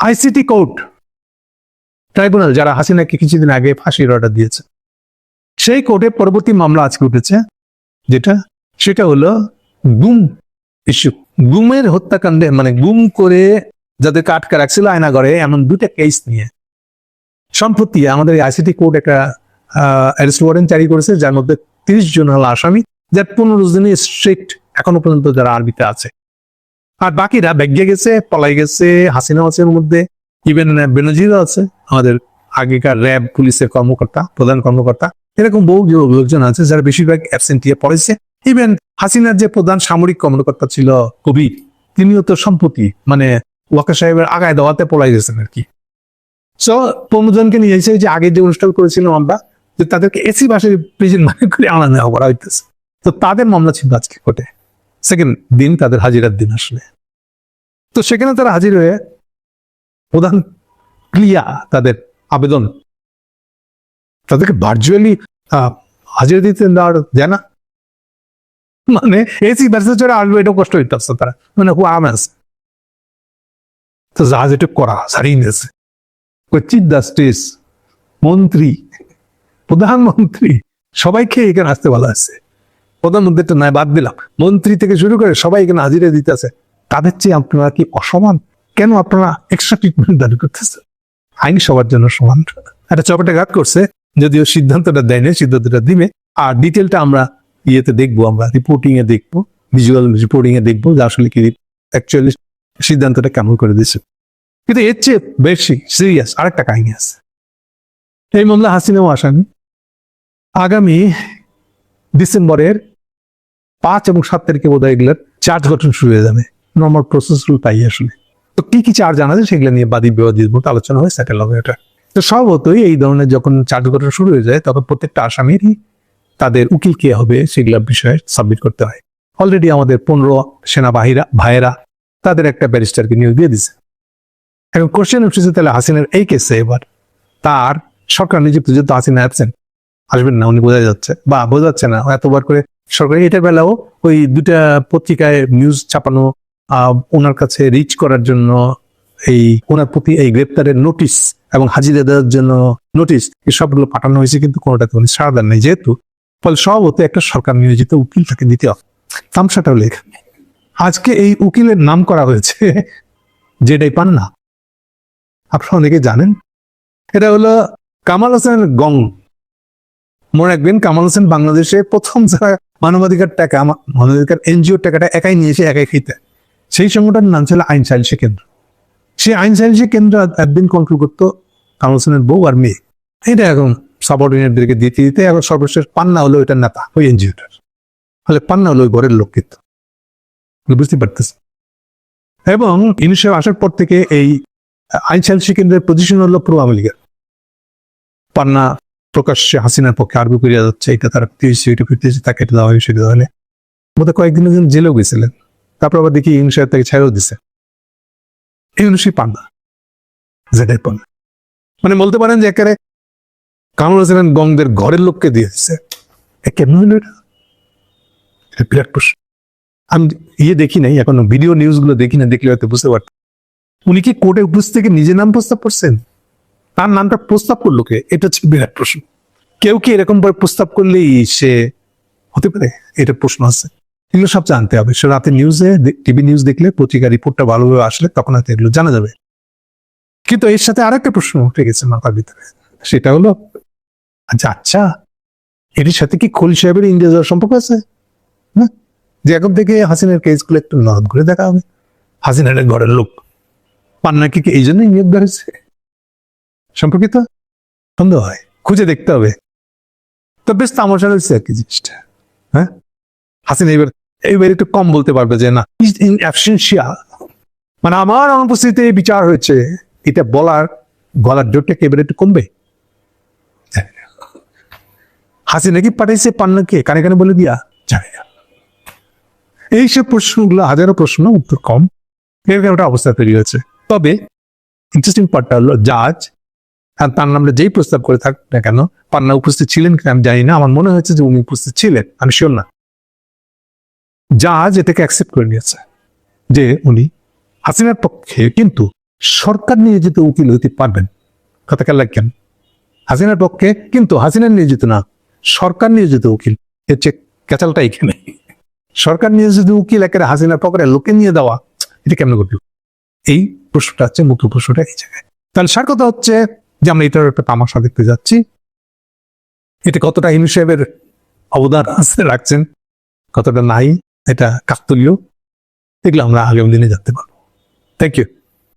ICT court tribunal যারা হাসিনাকে কিছুদিন আগে ফাঁসির অর্ডার দিয়েছে, সেই কোর্টে পরবর্তী মামলা আজকে উঠেছে, সেটা হলো গুম ইস্যু। গুমের হত্যাকাণ্ডে মানে গুম করে যাদেরকে আটকা রাখছিল আয়নাঘরে, এমন দুটা কেস নিয়ে সম্প্রতি আমাদের আইসিটি কোর্ট একটা অ্যারেস্ট ওয়ারেন্ট জারি করেছে, যার মধ্যে 30 জন হলো আসামি, যার 15 জনই স্ট্রিক্ট এখনো পর্যন্ত যারা আরবিতে আছে, আর বাকিরা ব্যাগে গেছে, পলাই গেছে। হাসিনা আছে এর মধ্যে, ইভেন বেনজিরও আছে, আমাদের আগেকার র্যাব পুলিশের কর্মকর্তা, প্রধান কর্মকর্তা, এরকম বহু লোকজন আছে যারা বেশিরভাগ অ্যাবসেন্টিয়া পড়েছে। ইভেন হাসিনার যে প্রধান সামরিক কর্মকর্তা ছিল কবির, তিনিও তো সম্প্রতি মানে ওয়াকা সাহেবের আগায় দেওয়াতে পলাই গেছেন আর কি। সো 15 জনকে নিয়ে এসে যে আগে যে অনুষ্ঠান করেছিলাম আমরা, যে তাদেরকে এসি বাসে প্রেজেন্ট মানে করে আনা নেওয়া করা হইতেছে, তো তাদের মামলা ছিল আজকে কোর্টে, সেকেন্ড দিন তাদের হাজিরার দিন আসলে। তো সেখানে তারা হাজির হয়ে প্রধান ক্লিয়া তাদের আবেদন, তাদেরকে ভার্চুয়ালি হাজিরা দিতে দেওয়ার যায় না, মানে এসি বাসে চড়ে আসবে এটা কষ্ট হইতেছে তারা, মানে খুব আরামে আছে। তো জাহাজ এটা করা সারিয়ে নিয়েছে, চিফ জাস্টিস, মন্ত্রী, প্রধানমন্ত্রী সবাইকে এখানে আসতে বলা আছে। প্রধানমন্ত্রী তো নয়, বাদ দিলাম, মন্ত্রী থেকে শুরু করে সবাই এখানে হাজিরা দিতে আছে। তাদের চেয়ে আপনারা কি অসমান? কেন আপনারা এক্সট্রা ট্রিটমেন্ট দাবি করতেছেন? আইন সবার জন্য সমান। একটা চপেটাঘাত করছে, যদিও সিদ্ধান্তটা দেয়নি, সিদ্ধান্তটা দিবে, আর ডিটেলটা আমরা ইয়েতে দেখবো, আমরা রিপোর্টিং এ দেখবো, ভিজুয়াল রিপোর্টিং এ দেখবো যে আসলে কি অ্যাকচুয়ালি সিদ্ধান্তটা কেমন করে দিচ্ছে। কিন্তু এর চেয়ে বেশি সিরিয়াস আরেকটা কাহিনী আছে। এই মামলা হাসিনাও আসামি। আগামী ডিসেম্বরের 5 এবং 7 তারিখে বোধ হয় এগুলোর চার্জ গঠন শুরু হয়ে যাবে। নর্মাল প্রসেস তাই আসলে। তো কি কি চার্জ আনা যায় সেগুলো নিয়ে বাদী বিবাদী আলোচনা হয়ে সেটেল হবে এটা। তো স্বভাবতই এই ধরনের যখন চার্জ গঠন শুরু হয়ে যায়, তখন প্রত্যেকটা আসামিরই তাদের উকিল কে হবে সেগুলো বিষয়ে সাবমিট করতে হয়। অলরেডি আমাদের 15 সেনা ভাইয়েরা তাদের একটা ব্যারিস্টারকে নিয়োগ দিয়ে দিছে। এখন কোশ্চেন উঠেছে, তাহলে হাসিনার এই কেসে এবার তার সরকার নিযুক্ত যেহেতু হাসিনা অ্যাবসেন্ট, আসবেন না উনি, বোঝা যাচ্ছে বা বোঝাচ্ছে না এতবার করে সরকার। এটার বেলাও ওই দুটা পত্রিকায় নিউজ ছাপানো, ওনার কাছে রিচ করার জন্য এই ওনার প্রতি এই গ্রেপ্তারের নোটিশ এবং হাজিরা দেওয়ার জন্য নোটিশ, এই সবগুলো পাঠানো হয়েছে, কিন্তু কোনোটাতে উনি সাড়া দেন নাই। যেহেতু ফলে স্বভাবত একটা সরকার নিয়োজিত উকিল তাকে দিতে হবে। তামসাটাও লেখ আজকে এই উকিলের নাম করা হয়েছে যেটাই পান না, আপনারা অনেকে জানেন, এটা হলো কামাল হোসেন গং। মনে রাখবেন, কামাল হোসেন বাংলাদেশে প্রথম যারা মানবাধিকার টাকা, মানবাধিকার এনজিওর টাকাটা একাই নিয়ে এসে একাই খেতে, সেই সংগঠনের নাম ছিল আইন সালিসি কেন্দ্র। সেই আইন সালিসি কেন্দ্র একদিন কন্ট্রোল করতো কামাল হোসেনের বউ আর মেয়ে। এটা এখন সাবঅর্ডিনেটদেরকে দিতে দিতে এখন সর্বশেষ পান্না হলো এটার নেতা, ওই এনজিওটার। ফলে পান্না হলো ওই ঘরের লোক, কিন্তু বুঝতে পারতেছে। এবং ইউনিসেফ আসার পর থেকে এই আইন সালিসি কেন্দ্রের পজিশন হলো পুরো আওয়ামী লীগের। পান্না প্রকাশ্যে হাসিনার পক্ষে আরবি করিয়া যাচ্ছে, এটা তারা ফিরতেছে, তাকে এটা দেওয়া হয়, সেটা দেওয়া হলে বোধহয় কয়েকদিন জেলেও গেছিলেন। তারপর আবার দেখি ইউনিসেফ তাকে ছাড়াও দিছে। এই ইউনিসেফ পান্না যেটাই পান, মানে বলতে পারেন যে একেবারে কামরুল হোসেন গংদের ঘরের লোককে দিয়ে দিচ্ছে। কেমন হলো এটা? বিরাট প্রশ্ন। আমি দেখি নাই এখনো, ভিডিও নিউজ গুলো দেখি না, দেখলে হয়তো বুঝতে পারতাম। উনি কি কোর্টে উপস্থিত থেকে নিজের নাম প্রস্তাব করছেন? তার নামটা প্রস্তাব করলো কে? এটা হচ্ছে বিরাট প্রশ্ন। কেউ কি এরকম ভাবে প্রস্তাব করলেই সে হতে পারে? এটা প্রশ্ন আছে, এগুলো সব জানতে হবে। সে রাতে নিউজে, টিভি নিউজ দেখলে, পত্রিকা রিপোর্টটা ভালোভাবে আসলে তখন হয়তো এগুলো জানা যাবে। কিন্তু এর সাথে আরেকটা প্রশ্ন উঠে গেছে মাথার ভিতরে, সেটা হলো আচ্ছা এটির সাথে কি খলিল সাহেবের ইন্ডিয়া যাওয়ার সম্পর্ক আছে? হ্যাঁ, যে এখন থেকে হাসিনার কেসগুলো একটু নরম করে দেখা হবে। হাসিনার ঘরের লোক পান্নাকে কি এই জন্যই নিয়োগ দেওয়া হয়েছে সম্পর্কিত? সন্দেহ হয়, খুঁজে দেখতে হবে। তো বেশ তামাশা রয়েছে আর কি জিনিসটা। হ্যাঁ, হাসিনা এইবার একটু কম বলতে পারবে যে না ইন অ্যাবসেন্সিয়া, মানে আমার অনুপস্থিতিতে বিচার হয়েছে, এটা বলার গলার জোরটা এবার একটু কমবে। হাসিনা কি পাঠাইছে পান্নাকে কানে কানে বলে দিয়া? জানি না। এইসব প্রশ্নগুলো, হাজারো প্রশ্ন, উত্তর কম, এরকম একটা অবস্থা তৈরি হয়েছে। তবে ইন্টারেস্টিং পার্টটা হলো জাজ আর তার নামে যেই প্রস্তাব করে থাক না কেন, পান্না উপস্থিত ছিলেন কিনা আমি জানি না, আমার মনে হয়েছে যে উনি উপস্থিত ছিলেন, আমি শিওর না। জাজ এটাকে অ্যাকসেপ্ট করে নিয়েছে যে উনি হাসিনার পক্ষে, কিন্তু সরকার নিয়োজিত উকিল হইতে পারবেন? কথা খেয়াল রাখেন, হাসিনার পক্ষে কিন্তু হাসিনার নিয়োজিত না, সরকার নিয়োজিত উকিল। এর চেয়ে ক্যাচালটা এখানে। সরকার নিয়োজিত উকিল একেবারে হাসিনার পকেটে লোকে নিয়ে দেওয়া, এটা কেমন করবে? এই প্রশ্নটা হচ্ছে মুখ্য প্রশ্নটা এই জায়গায়। তাহলে সার কথা হচ্ছে যে আমরা এটার একটা তামাশা দেখতে যাচ্ছি। এটা কতটা ইনু সাহেবের অবদান আছে রাখছেন, কতটা নাই, এটা কাকতলীয়, এগুলো আমরা আগামী দিনে জানতে পারবো। Thank you.